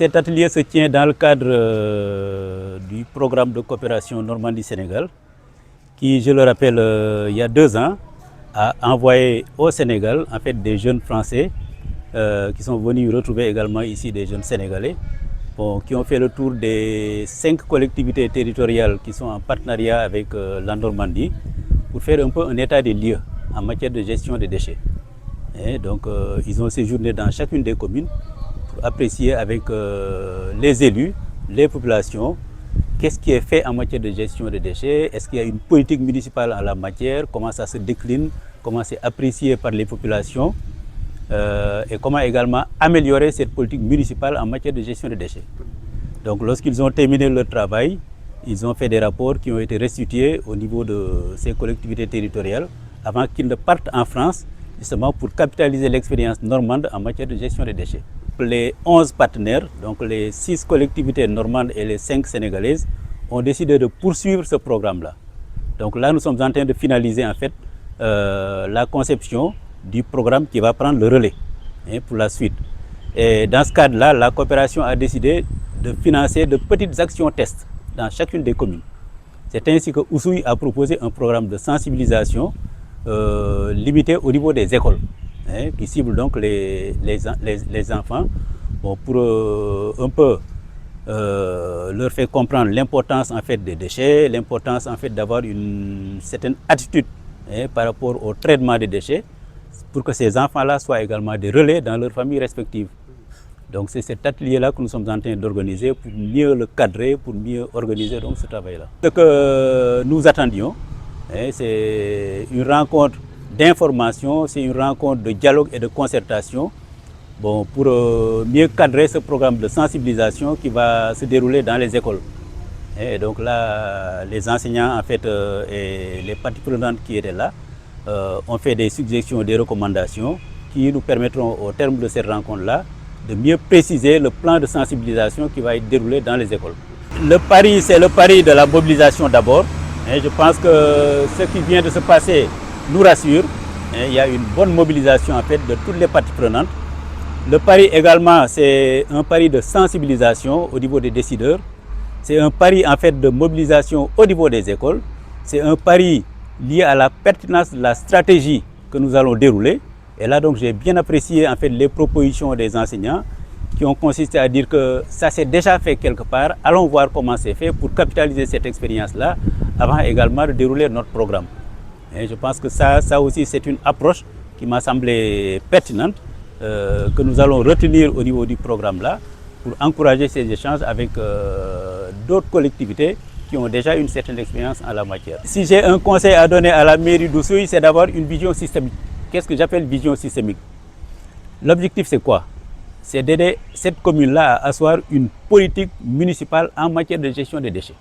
Cet atelier se tient dans le cadre du programme de coopération Normandie-Sénégal qui, je le rappelle, il y a 2 ans, a envoyé au Sénégal en fait, des jeunes Français qui sont venus retrouver également ici des jeunes Sénégalais qui ont fait le tour des 5 collectivités territoriales qui sont en partenariat avec la Normandie pour faire un peu un état des lieux en matière de gestion des déchets. Et donc, ils ont séjourné dans chacune des communes pour apprécier avec les élus, les populations, qu'est-ce qui est fait en matière de gestion des déchets, est-ce qu'il y a une politique municipale en la matière, comment ça se décline, comment c'est apprécié par les populations et comment également améliorer cette politique municipale en matière de gestion des déchets. Donc lorsqu'ils ont terminé leur travail, ils ont fait des rapports qui ont été restitués au niveau de ces collectivités territoriales avant qu'ils ne partent en France, justement pour capitaliser l'expérience normande en matière de gestion des déchets. Les 11 partenaires, donc les 6 collectivités normandes et les 5 sénégalaises, ont décidé de poursuivre ce programme-là. Donc là, nous sommes en train de finaliser en fait la conception du programme qui va prendre le relais pour la suite. Et dans ce cadre-là, la coopération a décidé de financer de petites actions tests dans chacune des communes. C'est ainsi que Oussouye a proposé un programme de sensibilisation limité au niveau des écoles, qui cible donc les enfants pour un peu leur faire comprendre l'importance en fait des déchets, l'importance en fait d'avoir une certaine attitude par rapport au traitement des déchets pour que ces enfants-là soient également des relais dans leurs familles respectives. Donc c'est cet atelier-là que nous sommes en train d'organiser pour mieux le cadrer, pour mieux organiser donc ce travail-là. Ce que nous attendions, c'est une rencontre d'information, c'est une rencontre de dialogue et de concertation pour mieux cadrer ce programme de sensibilisation qui va se dérouler dans les écoles. Et donc là, les enseignants en fait, et les parties prenantes qui étaient là ont fait des suggestions, des recommandations qui nous permettront au terme de cette rencontre-là de mieux préciser le plan de sensibilisation qui va être déroulé dans les écoles. Le pari, c'est le pari de la mobilisation d'abord. Et je pense que ce qui vient de se passer nous rassure. Il y a une bonne mobilisation en fait de toutes les parties prenantes. Le pari également, c'est un pari de sensibilisation au niveau des décideurs. C'est un pari en fait de mobilisation au niveau des écoles. C'est un pari lié à la pertinence de la stratégie que nous allons dérouler. Et là donc j'ai bien apprécié en fait les propositions des enseignants qui ont consisté à dire que ça s'est déjà fait quelque part. Allons voir comment c'est fait pour capitaliser cette expérience-là avant également de dérouler notre programme. Et je pense que ça aussi c'est une approche qui m'a semblé pertinente, que nous allons retenir au niveau du programme-là pour encourager ces échanges avec d'autres collectivités qui ont déjà une certaine expérience en la matière. Si j'ai un conseil à donner à la mairie d'Oussouye, c'est d'avoir une vision systémique. Qu'est-ce que j'appelle vision systémique? L'objectif c'est quoi? C'est d'aider cette commune-là à asseoir une politique municipale en matière de gestion des déchets.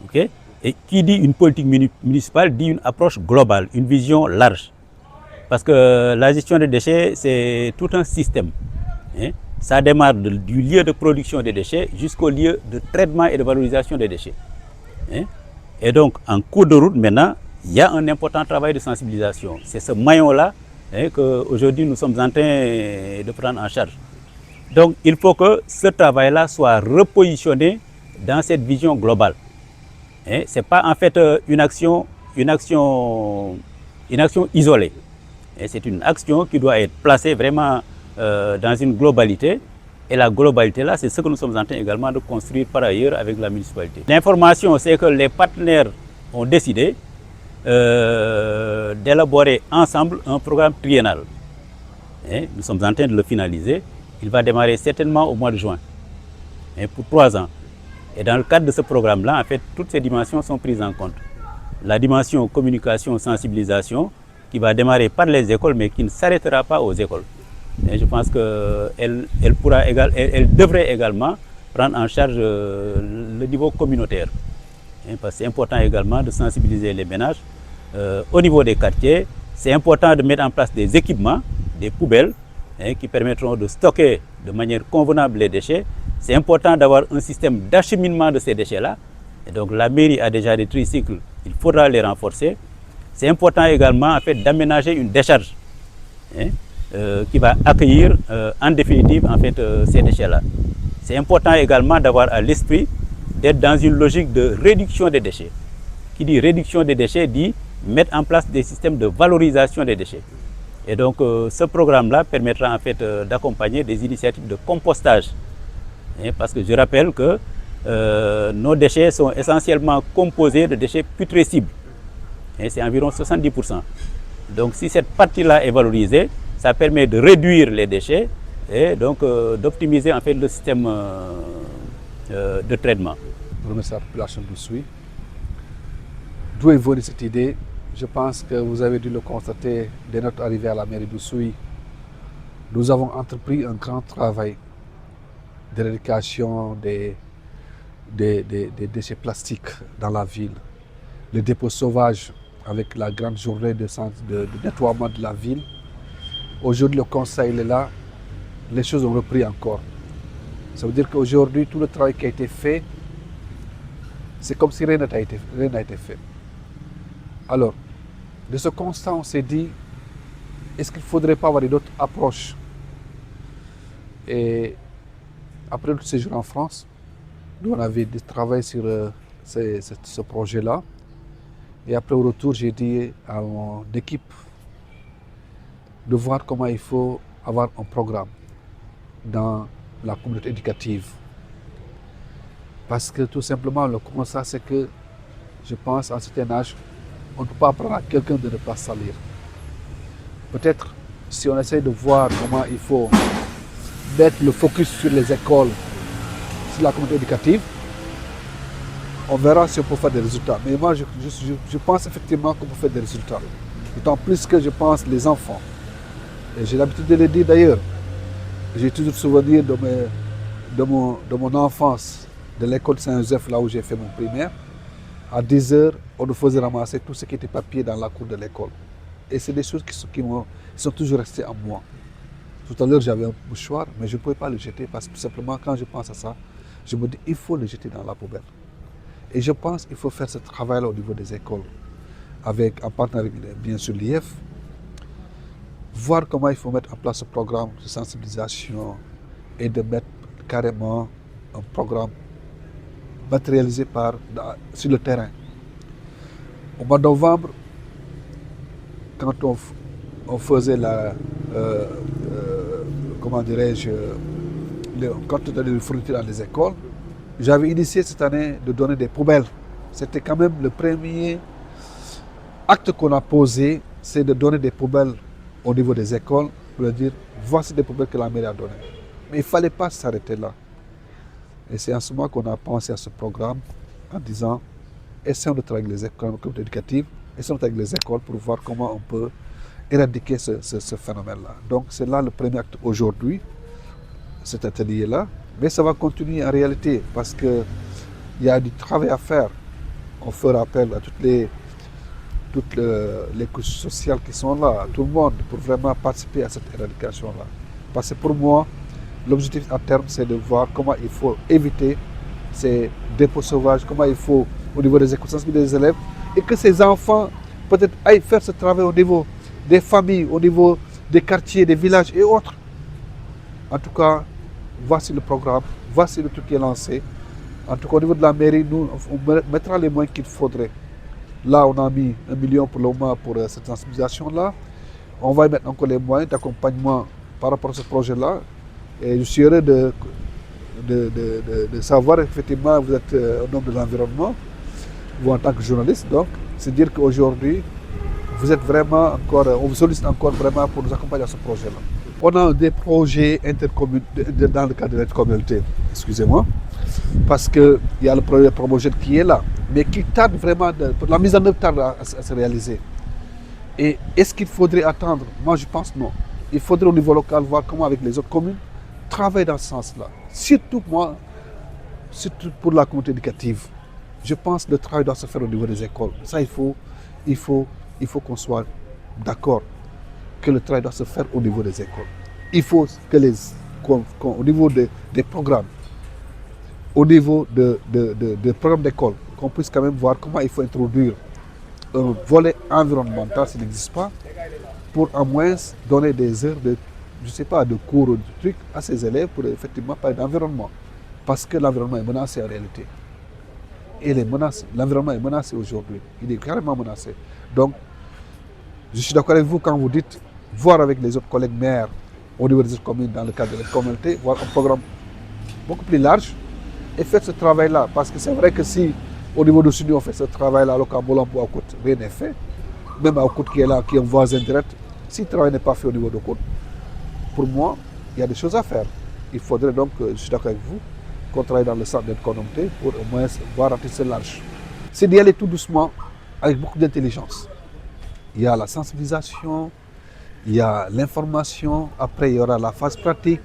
Okay? Et qui dit une politique municipale dit une approche globale, une vision large. Parce que la gestion des déchets, c'est tout un système. Ça démarre du lieu de production des déchets jusqu'au lieu de traitement et de valorisation des déchets. Et donc, en cours de route, maintenant, il y a un important travail de sensibilisation. C'est ce maillon-là qu'aujourd'hui nous sommes en train de prendre en charge. Donc, il faut que ce travail-là soit repositionné dans cette vision globale. Ce n'est pas en fait une action isolée. C'est une action qui doit être placée vraiment dans une globalité. Et la globalité là, c'est ce que nous sommes en train également de construire par ailleurs avec la municipalité. L'information, c'est que les partenaires ont décidé d'élaborer ensemble un programme triennal. Nous sommes en train de le finaliser. Il va démarrer certainement au mois de juin, pour 3 ans. Et dans le cadre de ce programme-là, en fait, toutes ces dimensions sont prises en compte. La dimension communication, sensibilisation, qui va démarrer par les écoles, mais qui ne s'arrêtera pas aux écoles. Et je pense qu'elle devrait également prendre en charge le niveau communautaire. Parce que c'est important également de sensibiliser les ménages au niveau des quartiers. C'est important de mettre en place des équipements, des poubelles, qui permettront de stocker de manière convenable les déchets. C'est important d'avoir un système d'acheminement de ces déchets-là. Et donc la mairie a déjà des tricycles, il faudra les renforcer. C'est important également en fait, d'aménager une décharge qui va accueillir en définitive en fait, ces déchets-là. C'est important également d'avoir à l'esprit d'être dans une logique de réduction des déchets. Qui dit réduction des déchets dit mettre en place des systèmes de valorisation des déchets. Et donc ce programme-là permettra en fait d'accompagner des initiatives de compostage. Parce que je rappelle que nos déchets sont essentiellement composés de déchets putrescibles. C'est environ 70%. Donc si cette partie-là est valorisée, ça permet de réduire les déchets et donc d'optimiser en fait le système de traitement. Je remercie la population d'Oussouye. D'où est venue cette idée? Je pense que vous avez dû le constater dès notre arrivée à la mairie d'Oussouye. Nous avons entrepris un grand travail d'éradication des déchets plastiques dans la ville. Les dépôts sauvages avec la grande journée de nettoiement de la ville. Aujourd'hui, le conseil est là, les choses ont repris encore. Ça veut dire qu'aujourd'hui, tout le travail qui a été fait, c'est comme si rien n'a été fait. Alors, de ce constat, on s'est dit, est-ce qu'il ne faudrait pas avoir une autre approche? Et après notre séjour en France, nous on avait travaillé sur ce projet-là. Et après au retour, j'ai dit à mon équipe de voir comment il faut avoir un programme dans la communauté éducative. Parce que tout simplement, le constat, c'est que je pense à un certain âge, on ne peut pas apprendre à quelqu'un de ne pas salir. Peut-être si on essaie de voir comment il faut mettre le focus sur les écoles, sur la communauté éducative, on verra si on peut faire des résultats. Mais moi, je pense effectivement qu'on peut faire des résultats. D'autant plus que je pense les enfants. Et j'ai l'habitude de le dire d'ailleurs. J'ai toujours souvenir de mon enfance, de l'école Saint-Joseph, là où j'ai fait mon primaire. À 10 heures, on nous faisait ramasser tout ce qui était papier dans la cour de l'école. Et c'est des choses qui sont toujours restées en moi. Tout à l'heure, j'avais un mouchoir, mais je ne pouvais pas le jeter parce que tout simplement, quand je pense à ça, je me dis il faut le jeter dans la poubelle. Et je pense qu'il faut faire ce travail-là au niveau des écoles, en partenariat avec bien sûr l'IF, voir comment il faut mettre en place ce programme de sensibilisation et de mettre carrément un programme matérialisé sur le terrain. Au mois de novembre, quand on faisait comment dirais-je, quand on donnait les fournitures dans les écoles, j'avais initié cette année de donner des poubelles. C'était quand même le premier acte qu'on a posé, c'est de donner des poubelles au niveau des écoles, pour leur dire, voici des poubelles que la mairie a données. Mais il ne fallait pas s'arrêter là. Et c'est en ce moment qu'on a pensé à ce programme en disant, essayons de travailler avec les écoles éducatives, essayons de travailler avec les écoles pour voir comment on peut éradiquer ce phénomène-là. Donc c'est là le premier acte aujourd'hui, cet atelier-là. Mais ça va continuer en réalité parce qu'il y a du travail à faire. On fait appel à toutes les couches sociales qui sont là, à tout le monde, pour vraiment participer à cette éradication-là. Parce que pour moi, l'objectif à terme, c'est de voir comment il faut éviter ces dépôts sauvages, comment il faut, au niveau des écoles, sensibiliser des élèves, et que ces enfants, peut-être, aillent faire ce travail au niveau des familles, au niveau des quartiers, des villages et autres. En tout cas, voici le programme, voici le truc qui est lancé. En tout cas, au niveau de la mairie, nous, on mettra les moyens qu'il faudrait. Là, on a mis 1 million pour le moment pour cette sensibilisation-là. On va y mettre encore les moyens d'accompagnement par rapport à ce projet-là. Et je suis heureux de savoir effectivement vous êtes un homme de l'environnement, vous en tant que journaliste. Donc, c'est dire qu'aujourd'hui, vous êtes vraiment encore, on vous sollicite encore vraiment pour nous accompagner à ce projet-là. On a des projets dans le cadre de notre communauté, excusez-moi, parce qu'il y a le projet Promogène qui est là, mais qui tarde vraiment, la mise en œuvre tarde à se réaliser. Et est-ce qu'il faudrait attendre? Moi, je pense non. Il faudrait au niveau local voir comment avec les autres communes travailler dans ce sens-là. Surtout pour la communauté éducative. Je pense que le travail doit se faire au niveau des écoles. Ça, il faut qu'on soit d'accord que le travail doit se faire au niveau des écoles. Il faut que au niveau des programmes, au niveau des programmes d'école, qu'on puisse quand même voir comment il faut introduire un volet environnemental s'il n'existe pas, pour au moins donner des heures de je ne sais pas, de cours ou de trucs à ces élèves pour effectivement parler d'environnement. Parce que l'environnement est menacé en réalité. L'environnement est menacé aujourd'hui. Il est carrément menacé. Donc, je suis d'accord avec vous quand vous dites voir avec les autres collègues maires au niveau des autres communes dans le cadre de la communauté, voir un programme beaucoup plus large et faire ce travail-là. Parce que c'est vrai que si au niveau de Sud, on fait ce travail-là, alors qu'à Molampo, à Côte, rien n'est fait, même à Côte qui est là, qui est un voisin direct, si le travail n'est pas fait au niveau de Côte, pour moi, il y a des choses à faire. Il faudrait donc, je suis d'accord avec vous, qu'on travaille dans le centre d'économie pour au moins voir ratisser large. C'est d'y aller tout doucement, avec beaucoup d'intelligence. Il y a la sensibilisation, il y a l'information, après il y aura la phase pratique,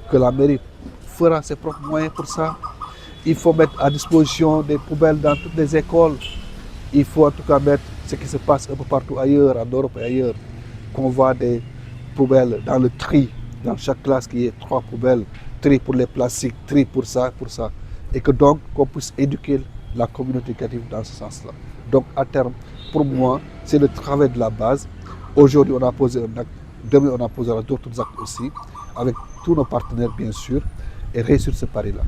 que la mairie fera ses propres moyens pour ça. Il faut mettre à disposition des poubelles dans toutes les écoles. Il faut en tout cas mettre ce qui se passe un peu partout ailleurs, en Europe et ailleurs, qu'on voit des poubelles dans le tri, dans chaque classe qu'il y ait 3 poubelles, tri pour les plastiques, tri pour ça, et que donc qu'on puisse éduquer la communauté éducative dans ce sens-là. Donc à terme, pour moi, c'est le travail de la base. Aujourd'hui, on a posé un acte, demain on a posé d'autres actes aussi, avec tous nos partenaires bien sûr, et réussir ce pari-là.